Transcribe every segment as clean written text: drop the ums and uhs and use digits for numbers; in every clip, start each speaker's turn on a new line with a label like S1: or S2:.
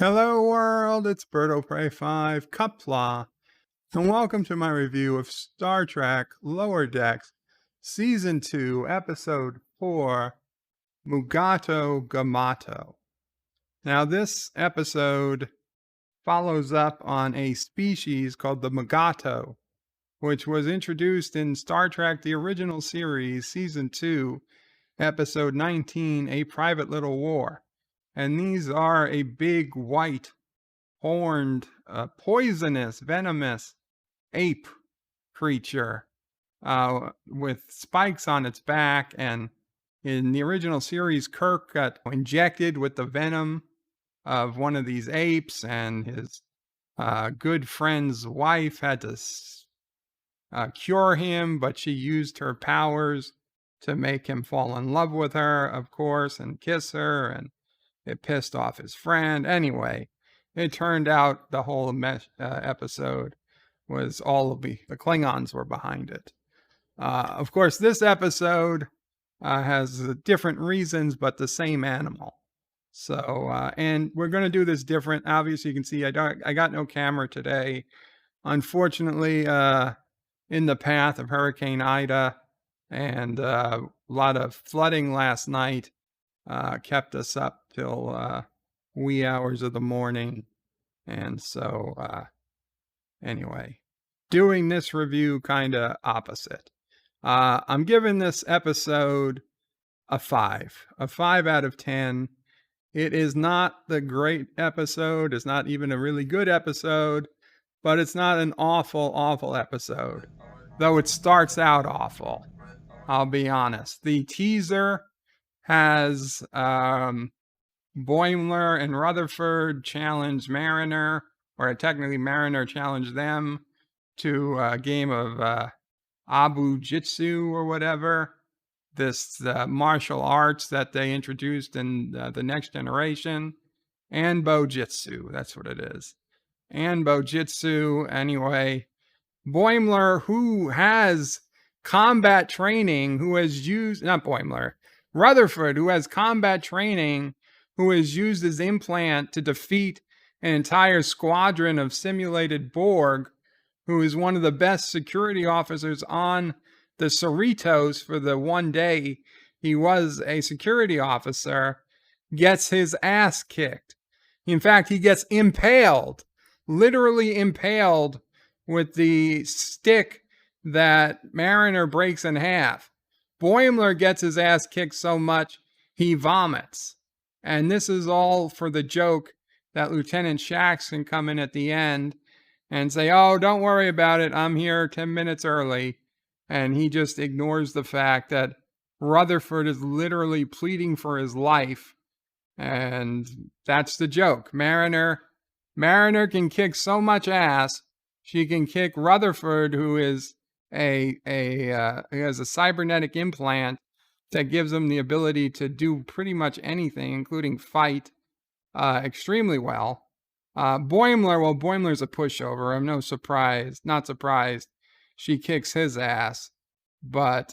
S1: Hello world, it's Birdo Prey 5, Qapla, and welcome to my review of Star Trek Lower Decks, Season 2, Episode 4, Mugato Gumato. Now this episode follows up on a species called the Mugato, which was introduced in Star Trek the original series, Season 2, Episode 19, A Private Little War. And these are a big white horned, poisonous, venomous ape creature with spikes on its back. And in the original series, Kirk got injected with the venom of one of these apes, and his good friend's wife had to cure him, but she used her powers to make him fall in love with her, of course, and kiss her, and it pissed off his friend. Anyway, it turned out the whole episode was all of the Klingons were behind it. Of course, this episode has different reasons, but the same animal. So, and we're going to do this different. Obviously, you can see I got no camera today. Unfortunately, in the path of Hurricane Ida and a lot of flooding last night, kept us up till wee hours of the morning. And so, anyway, doing this review kind of opposite. I'm giving this episode a 5 out of 10. It is not the great episode. It's not even a really good episode, but it's not an awful episode, though it starts out awful. I'll be honest. The teaser has Boimler and Rutherford challenge Mariner, or technically Mariner challenged them to a game of Abu Jitsu or whatever. This martial arts that they introduced in the Next Generation. And Bojitsu, that's what it is. And Bojitsu, anyway. Boimler, who has combat training, who has used, not Boimler, Rutherford, who has combat training, who has used his implant to defeat an entire squadron of simulated Borg, who is one of the best security officers on the Cerritos for the one day he was a security officer, gets his ass kicked. In fact, he gets impaled, literally impaled with the stick that Mariner breaks in half. Boimler gets his ass kicked so much he vomits. And this is all for the joke that Lieutenant Shaxs can come in at the end and say, oh, don't worry about it, I'm here 10 minutes early. And he just ignores the fact that Rutherford is literally pleading for his life. And that's the joke. Mariner can kick so much ass, she can kick Rutherford, who is he has a cybernetic implant that gives him the ability to do pretty much anything, including fight, extremely well. Boimler's a pushover. I'm not surprised she kicks his ass. But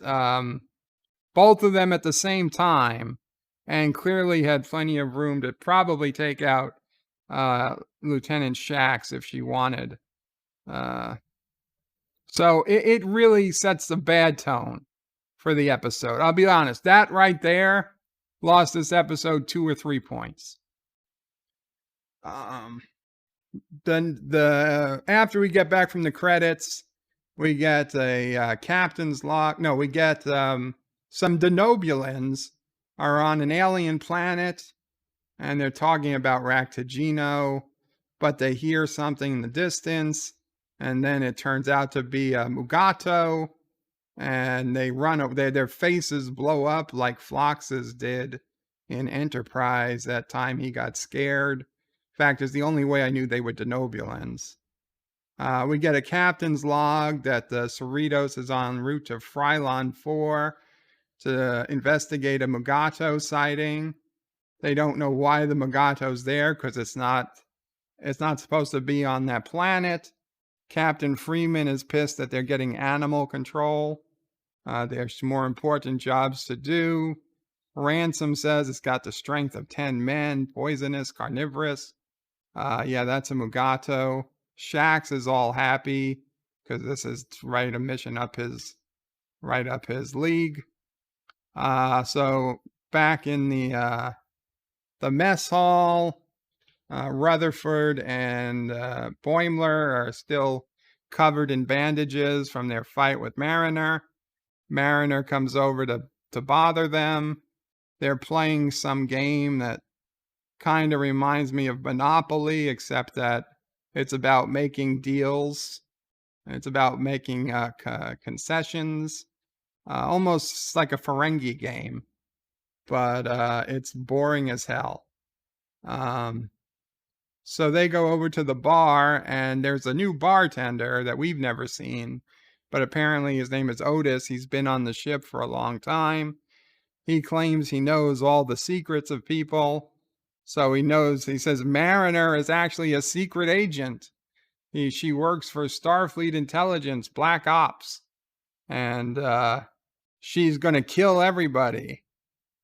S1: both of them at the same time, and clearly had plenty of room to probably take out Lieutenant Shaxs if she wanted. So it really sets a bad tone for the episode. I'll be honest, that right there lost this episode 2 or 3 points. Then after we get back from the credits, we get a captain's log. No, we get some Denoblians are on an alien planet, and they're talking about Ractigino, but they hear something in the distance, and then it turns out to be a Mugato, and they run over there. Their faces blow up like Phlox's did in Enterprise that time he got scared. In fact, it's the only way I knew they were Denoblians. We get a captain's log that the Cerritos is en route to Frylon IV to investigate a Mugato sighting. They don't know why the Mugato's there because it's not supposed to be on that planet. Captain Freeman is pissed that they're getting animal control. There's more important jobs to do. Ransom says it's got the strength of 10 men, poisonous, carnivorous. Yeah, that's a Mugato. Shaxs is all happy because this is right a mission up his league. So back in the mess hall, Rutherford and Boimler are still covered in bandages from their fight with Mariner. Mariner comes over to bother them. They're playing some game that kind of reminds me of Monopoly, except that it's about making deals. It's about making concessions, almost like a Ferengi game, but it's boring as hell. So they go over to the bar, and there's a new bartender that we've never seen, but apparently his name is Otis. He's been on the ship for a long time. He claims he knows all the secrets of people. So he says Mariner is actually a secret agent. She works for Starfleet Intelligence, Black Ops, and she's going to kill everybody.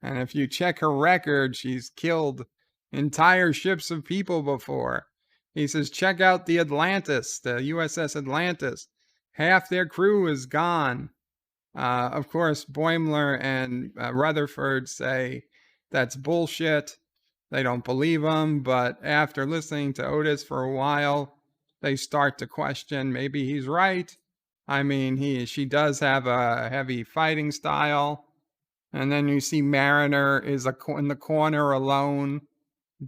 S1: And if you check her record, she's killed entire ships of people before. He says, check out the Atlantis, the USS Atlantis. Half their crew is gone. Of course, Boimler and Rutherford say that's bullshit. They don't believe him, but after listening to Otis for a while, they start to question maybe he's right. I mean, she does have a heavy fighting style. And then you see Mariner is in the corner alone,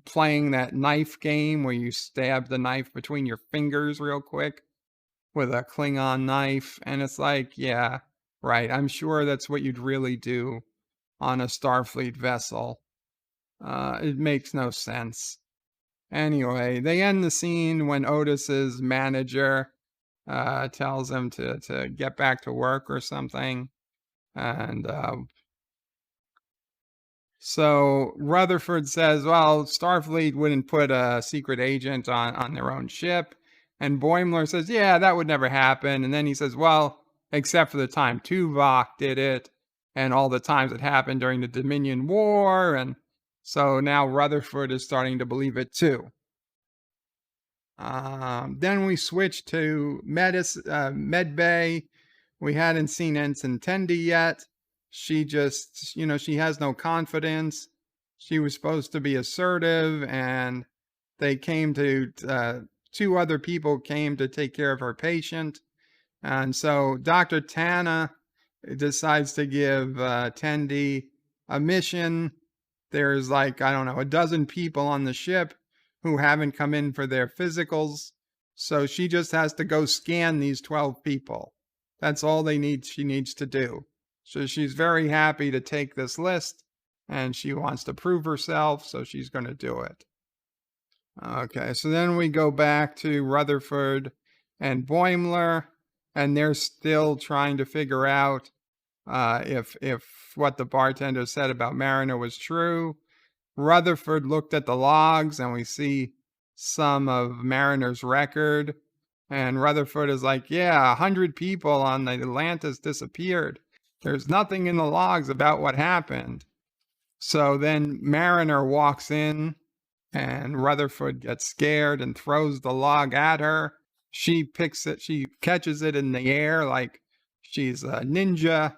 S1: playing that knife game where you stab the knife between your fingers real quick with a Klingon knife. And it's like, yeah, right. I'm sure that's what you'd really do on a Starfleet vessel. It makes no sense. Anyway, they end the scene when Otis's manager tells him to get back to work or something. And so Rutherford says, well, Starfleet wouldn't put a secret agent on their own ship. And Boimler says, yeah, that would never happen. And then he says, well, except for the time Tuvok did it and all the times it happened during the Dominion War. And so now Rutherford is starting to believe it too. Then we switch to Med Bay. We hadn't seen Ensign Tendi yet. She just, she has no confidence. She was supposed to be assertive, and they came to, two other people came to take care of her patient. And so Dr. Tana decides to give Tendi a mission. There's like, I don't know, a dozen people on the ship who haven't come in for their physicals. So she just has to go scan these 12 people. That's all she needs to do. So she's very happy to take this list, and she wants to prove herself, so she's going to do it. Okay, so then we go back to Rutherford and Boimler, and they're still trying to figure out if what the bartender said about Mariner was true. Rutherford looked at the logs, and we see some of Mariner's record. And Rutherford is like, yeah, 100 people on the Atlantis disappeared. There's nothing in the logs about what happened. So then Mariner walks in, and Rutherford gets scared and throws the log at her. She picks it, she catches it in the air like she's a ninja.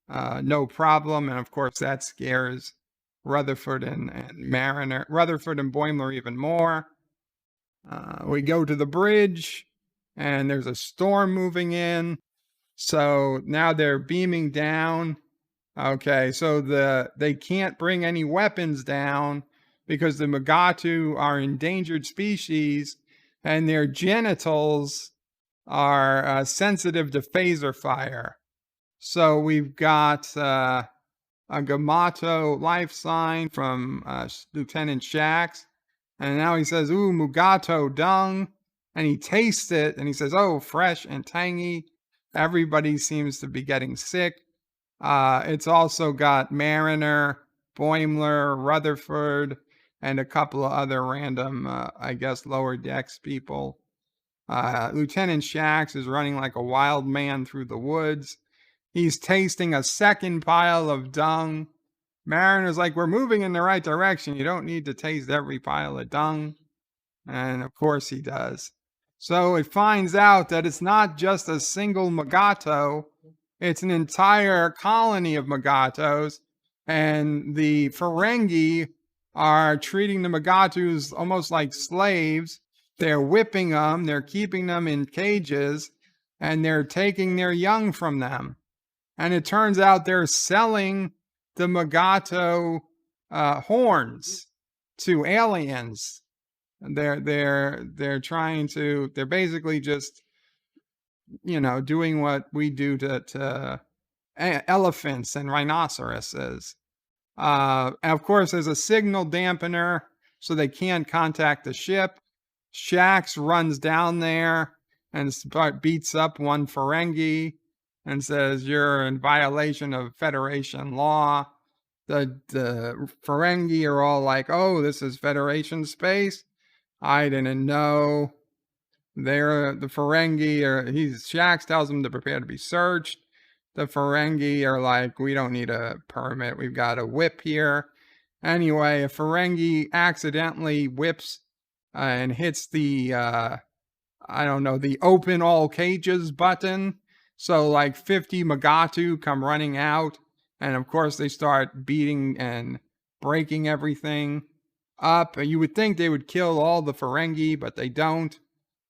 S1: No problem. And of course, that scares Rutherford and Mariner, Rutherford and Boimler even more. We go to the bridge, and there's a storm moving in. So now they're beaming down. Okay, so they can't bring any weapons down because the Mugato are endangered species, and their genitals are sensitive to phaser fire. So we've got a Gumato life sign from Lieutenant Shaxs. And now he says, ooh, Mugato dung. And he tastes it, and he says, oh, fresh and tangy. Everybody seems to be getting sick. It's also got Mariner, Boimler, Rutherford, and a couple of other random, I guess, lower decks people. Lieutenant Shaxs is running like a wild man through the woods. He's tasting a second pile of dung. Mariner's like, we're moving in the right direction. You don't need to taste every pile of dung. And of course he does. So it finds out that it's not just a single Mugato, it's an entire colony of Mugatos. And the Ferengi are treating the Mugatos almost like slaves. They're whipping them, they're keeping them in cages, and they're taking their young from them. And it turns out they're selling the Mugato horns to aliens. They're trying to, they're basically just, doing what we do to elephants and rhinoceroses. And of course, there's a signal dampener, so they can't contact the ship. Shaxs runs down there and beats up one Ferengi and says, "You're in violation of Federation law." The Ferengi are all like, "Oh, this is Federation space. I didn't know." They're the Ferengi, Shaxs tells them to prepare to be searched. The Ferengi are like, "We don't need a permit. We've got a whip here." Anyway, a Ferengi accidentally whips and hits the, the open all cages button. So like 50 Mugato come running out. And of course they start beating and breaking everything up. You would think they would kill all the Ferengi, but they don't.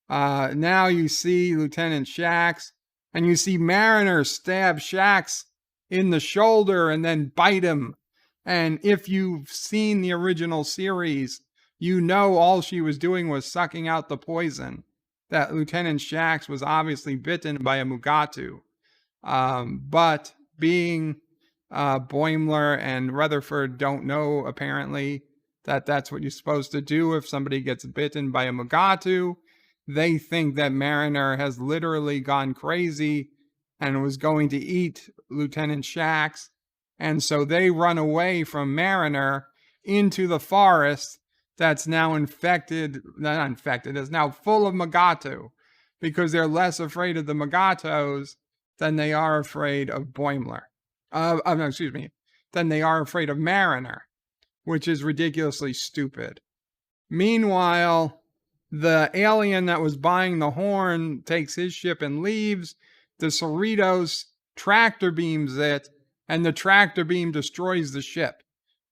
S1: Now you see Lieutenant Shaxs, and you see Mariner stab Shaxs in the shoulder and then bite him. And if you've seen the original series, you know all she was doing was sucking out the poison. That Lieutenant Shaxs was obviously bitten by a Mugato. But being Boimler and Rutherford don't know, apparently, that that's what you're supposed to do if somebody gets bitten by a Mugato. They think that Mariner has literally gone crazy and was going to eat Lieutenant Shaxs. And so they run away from Mariner into the forest that's now not infected, is now full of Mugato, because they're less afraid of the Mugatos than they are afraid of Boimler. Than they are afraid of Mariner, which is ridiculously stupid. Meanwhile, the alien that was buying the horn takes his ship and leaves. The Cerritos tractor beams it, and the tractor beam destroys the ship.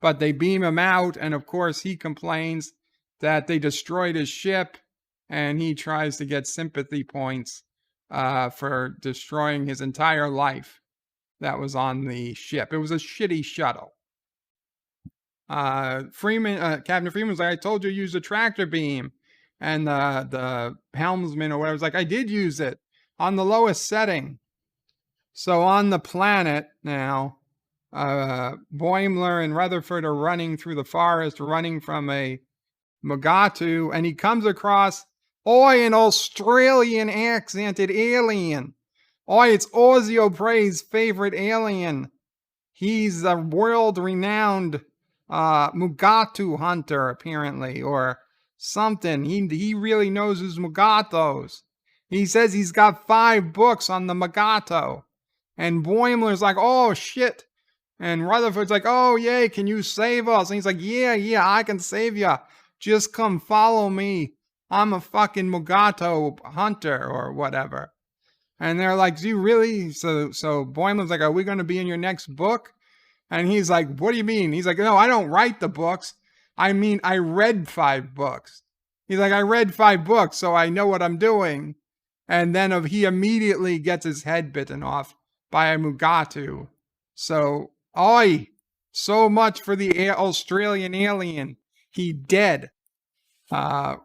S1: But they beam him out, and of course he complains that they destroyed his ship, and he tries to get sympathy points for destroying his entire life that was on the ship. It was a shitty shuttle. Captain Freeman was like, "I told you to use the tractor beam." And the helmsman or whatever was like, "I did use it on the lowest setting." So on the planet now, Boimler and Rutherford are running through the forest, running from a Mugato, and he comes across, an Australian accented alien. It's Ozzy O'Pre's favorite alien. He's a world-renowned Mugato hunter, apparently, or something. He really knows his Mugatos. He says he's got 5 books on the Mugato. And Boimler's like, "Oh, shit." And Rutherford's like, "Oh, yay, can you save us?" And he's like, yeah, I can save you. Just come follow me. I'm a fucking Mugato hunter or whatever. And they're like, "Do you really?" So Boimler's like, "Are we going to be in your next book?" And he's like, "What do you mean?" He's like, "No, I don't write the books. I mean, I read 5 books." He's like, "I read 5 books, so I know what I'm doing." And then he immediately gets his head bitten off by a Mugato. So, so much for the Australian alien. He dead. Yeah.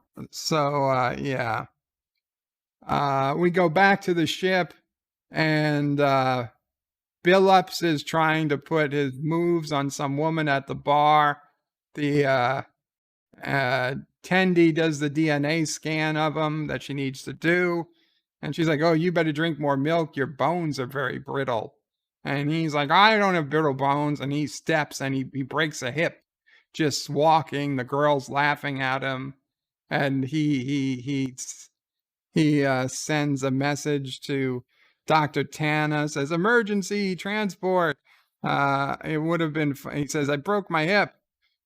S1: We go back to the ship, and Billups is trying to put his moves on some woman at the bar. The Tendi does the DNA scan of him that she needs to do. And she's like, "Oh, you better drink more milk. Your bones are very brittle." And he's like, "I don't have brittle bones." And he steps and he breaks a hip just walking. The girl's laughing at him. And he sends a message to Dr. Tana, says, "Emergency transport." It would have been, he says, "I broke my hip."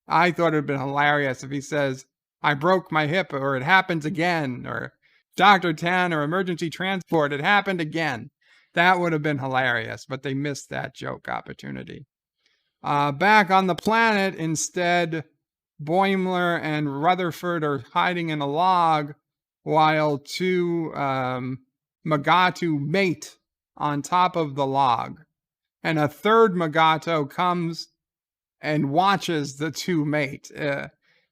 S1: I thought it would have been hilarious if he says, I broke my hip, or it happens again, or Dr. Tan or emergency transport, it happened again. That would have been hilarious, but they missed that joke opportunity. Back on the planet, instead, Boimler and Rutherford are hiding in a log while two Mugato mate on top of the log. And a third Mugato comes and watches the two mate.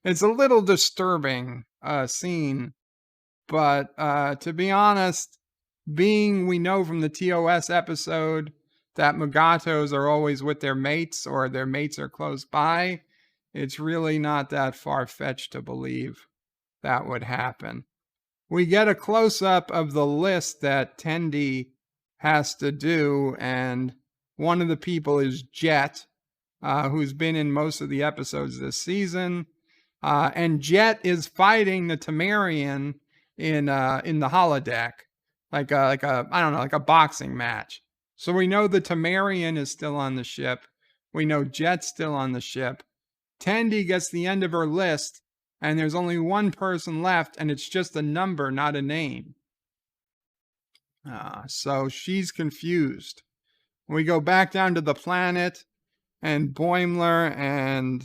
S1: It's a little disturbing scene, but to be honest, we know from the TOS episode that Mugatos are always with their mates or their mates are close by, it's really not that far-fetched to believe that would happen. We get a close-up of the list that Tendi has to do, and one of the people is Jet, who's been in most of the episodes this season. And Jet is fighting the Tamarian in the holodeck, like a boxing match. So we know the Tamarian is still on the ship. We know Jet's still on the ship. Tendi gets the end of her list, and there's only one person left, and it's just a number, not a name. So she's confused. We go back down to the planet, and Boimler and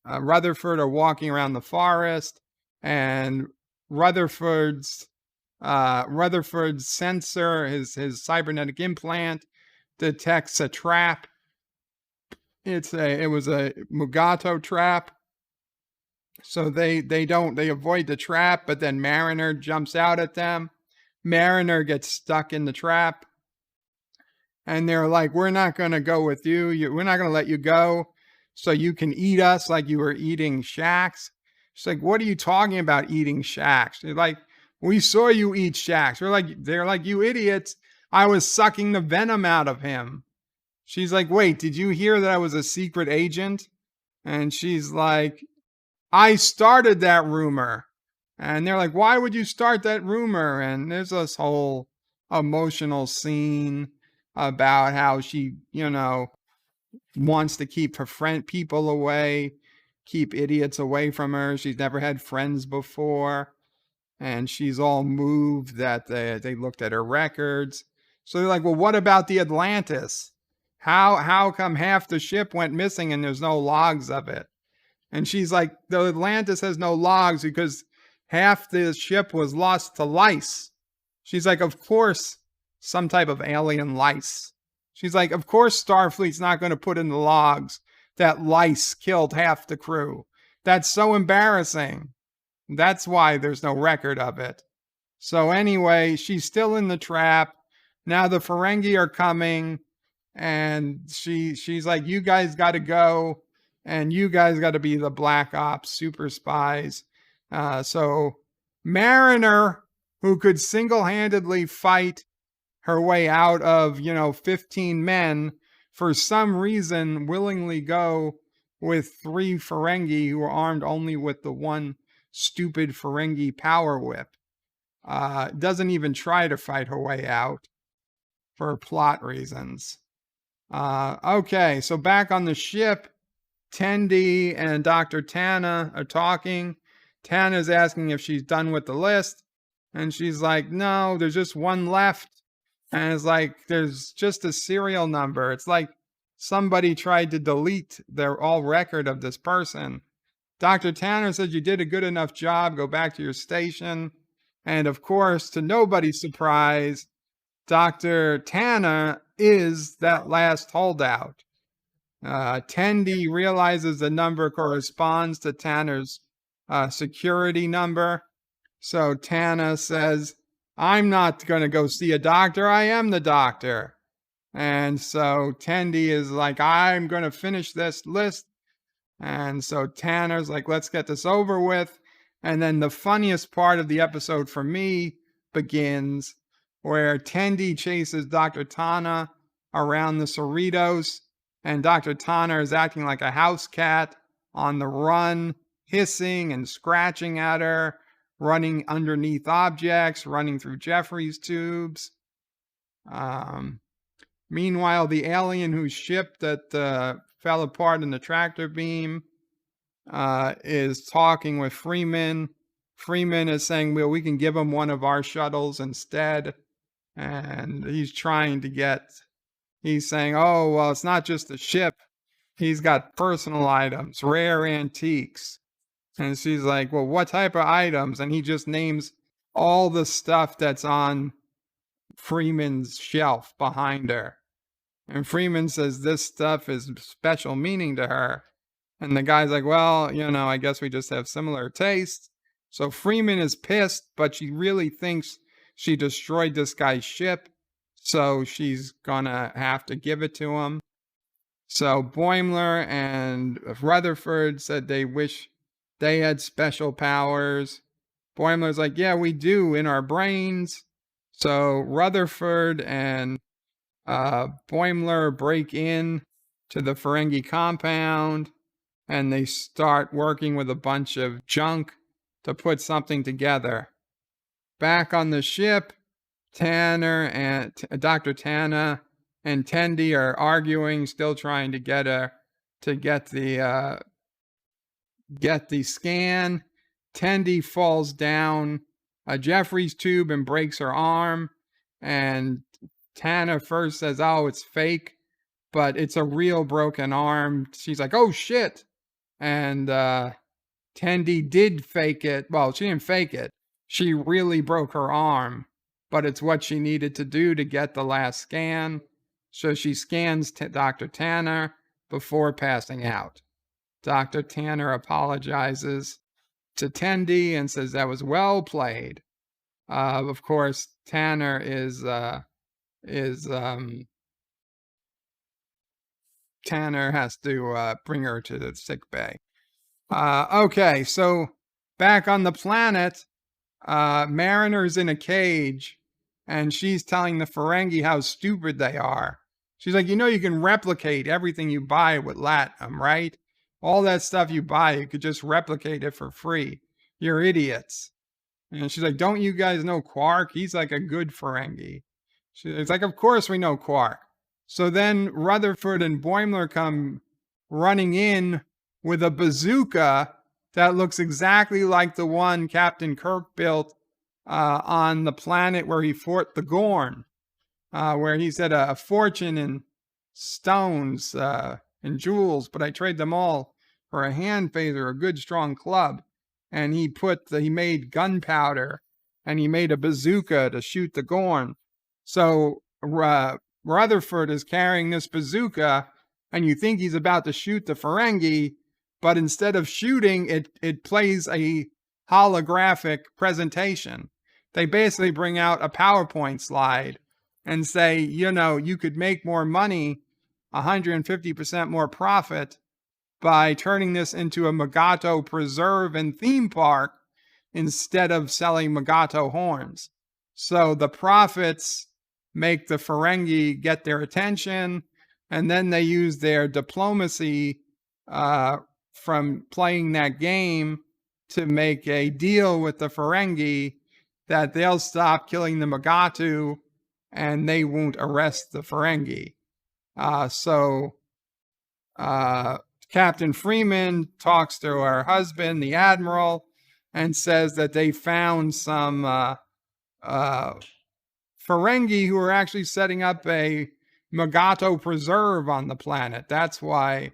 S1: Rutherford are walking around the forest, and Rutherford's sensor, his cybernetic implant, detects a trap. It was a Mugato trap. So they avoid the trap, but then Mariner jumps out at them. Mariner gets stuck in the trap. And they're like, we're not going to go with you. We're not going to let you go so you can eat us like you were eating shaxs. She's like, what are you talking about eating shaxs? They're like, we saw you eat shaxs. They're like, you idiots. I was sucking the venom out of him. She's like, wait, did you hear that I was a secret agent? And she's like, I started that rumor. And they're like, why would you start that rumor? And there's this whole emotional scene about how she, wants to keep her people away, keep idiots away from her. She's never had friends before. And she's all moved that they looked at her records. So they're like, well, what about the Atlantis? How come half the ship went missing and there's no logs of it? And she's like, the Atlantis has no logs because half the ship was lost to lice. She's like, of course, some type of alien lice. She's like, of course Starfleet's not going to put in the logs that lice killed half the crew. That's so embarrassing. That's why there's no record of it. So anyway, she's still in the trap. Now the Ferengi are coming, and she's like, you guys got to go, and you guys got to be the Black Ops super spies. So Mariner, who could single-handedly fight her way out of, 15 men, for some reason willingly go with 3 Ferengi who are armed only with the one stupid Ferengi power whip. Doesn't even try to fight her way out for plot reasons. Okay, so back on the ship, Tendi and Dr. Tana are talking. Tana's asking if she's done with the list, and she's like, no, there's just one left. And it's like, there's just a serial number. It's like somebody tried to delete their all record of this person. Dr. Tanner said, you did a good enough job. Go back to your station. And of course, to nobody's surprise, Dr. Tanner is that last holdout. Tendi realizes the number corresponds to Tanner's security number. So Tana says, I'm not going to go see a doctor. I am the doctor. And so Tendi is like, I'm going to finish this list. And so Tanner's like, let's get this over with. And then the funniest part of the episode for me begins where Tendi chases Dr. Tana around the Cerritos. And Dr. Tana is acting like a house cat on the run, hissing and scratching at her, running underneath objects, running through Jeffrey's tubes. Meanwhile, the alien whose ship that fell apart in the tractor beam is talking with Freeman. Freeman is saying, well, we can give him one of our shuttles instead. And he's saying, oh, well, it's not just the ship. He's got personal items, rare antiques. And she's like, well, what type of items? And he just names all the stuff that's on Freeman's shelf behind her. And Freeman says this stuff is special meaning to her. And the guy's like, well, I guess we just have similar tastes. So Freeman is pissed, but she really thinks she destroyed this guy's ship. So she's gonna have to give it to him. So Boimler and Rutherford said they wish they had special powers. Boimler's like, yeah, we do in our brains. So Rutherford and Boimler break in to the Ferengi compound, and they start working with a bunch of junk to put something together. Back on the ship, Tanner and Dr. Tanner and Tendi are arguing, still trying to get the scan. Tendi falls down a Jeffries tube and breaks her arm, and Tanner first says, oh, it's fake, but it's a real broken arm. She's like, oh shit. And Tendi did fake it. Well, she didn't fake it. She really broke her arm, but it's what she needed to do to get the last scan. So she scans Dr. Tanner before passing out. Dr. Tanner apologizes to Tendi and says that was well played. Of course, Tanner Tanner has to bring her to the sick bay. Okay, so back on the planet, Mariner's in a cage, and she's telling the Ferengi how stupid they are. She's like, you can replicate everything you buy with latinum, right? All that stuff you buy, you could just replicate it for free. You're idiots. And she's like, don't you guys know Quark? He's like a good Ferengi. She's like, of course we know Quark. So then Rutherford and Boimler come running in with a bazooka that looks exactly like the one Captain Kirk built on the planet where he fought the Gorn, where he said a fortune in stones and jewels, but I trade them all for a hand phaser, a good strong club. And he made gunpowder, and he made a bazooka to shoot the Gorn. So Rutherford is carrying this bazooka, and you think he's about to shoot the Ferengi, but instead of shooting, it plays a holographic presentation. They basically bring out a PowerPoint slide and say, you could make more money, 150% more profit, by turning this into a Mugato preserve and theme park instead of selling Mugato horns. So the profits make the Ferengi get their attention, and then they use their diplomacy from playing that game to make a deal with the Ferengi that they'll stop killing the Mugato and they won't arrest the Ferengi. So Captain Freeman talks to her husband, the Admiral, and says that they found some Ferengi who are actually setting up a Mugato preserve on the planet. That's why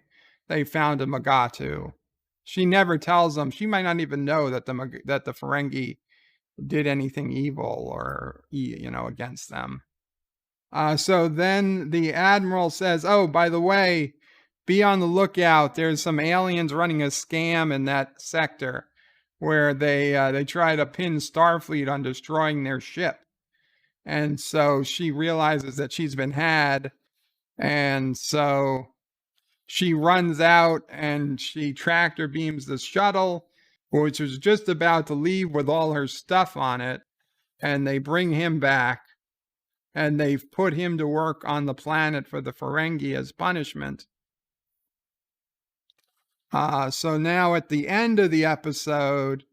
S1: they found a Mugato. She never tells them. She might not even know that the Ferengi did anything evil or against them. So then the Admiral says, oh, by the way, be on the lookout. There's some aliens running a scam in that sector where they try to pin Starfleet on destroying their ship. And so she realizes that she's been had. And so she runs out and she tractor beams the shuttle, which was just about to leave with all her stuff on it. And they bring him back. And they've put him to work on the planet for the Ferengi as punishment. So now at the end of the episode,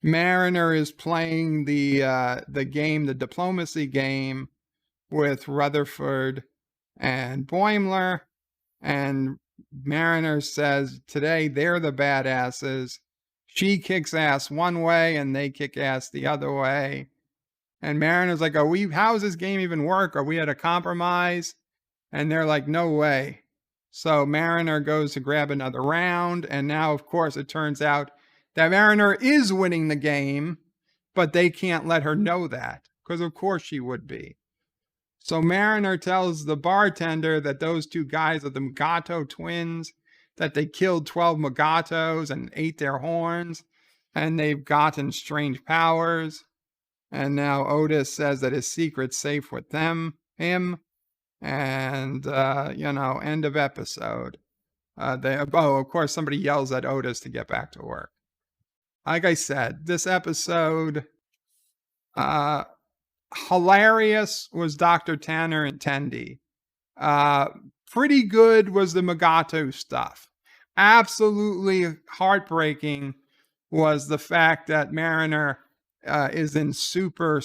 S1: Mariner is playing the game, the diplomacy game, with Rutherford and Boimler, and Mariner says today they're the badasses. She kicks ass one way and they kick ass the other way. And Mariner's like, how does this game even work? Are we at a compromise? And they're like, no way. So Mariner goes to grab another round. And now, of course, it turns out that Mariner is winning the game, but they can't let her know that because, of course, she would be. So Mariner tells the bartender that those two guys are the Mugato twins, that they killed 12 Mugatos and ate their horns, and they've gotten strange powers. And now Otis says that his secret's safe with him, and, end of episode. Of course, somebody yells at Otis to get back to work. Like I said, this episode, hilarious was Dr. Tanner and Tendi. Pretty good was the Mugato stuff. Absolutely heartbreaking was the fact that Mariner is in super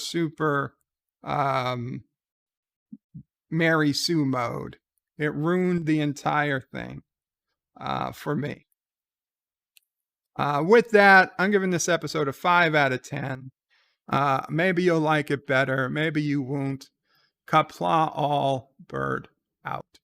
S1: Mary Sue mode. It ruined the entire thing for me. With that, I'm giving this episode a 5 out of 10. Maybe you'll like it better. Maybe you won't. Qapla all, bird out.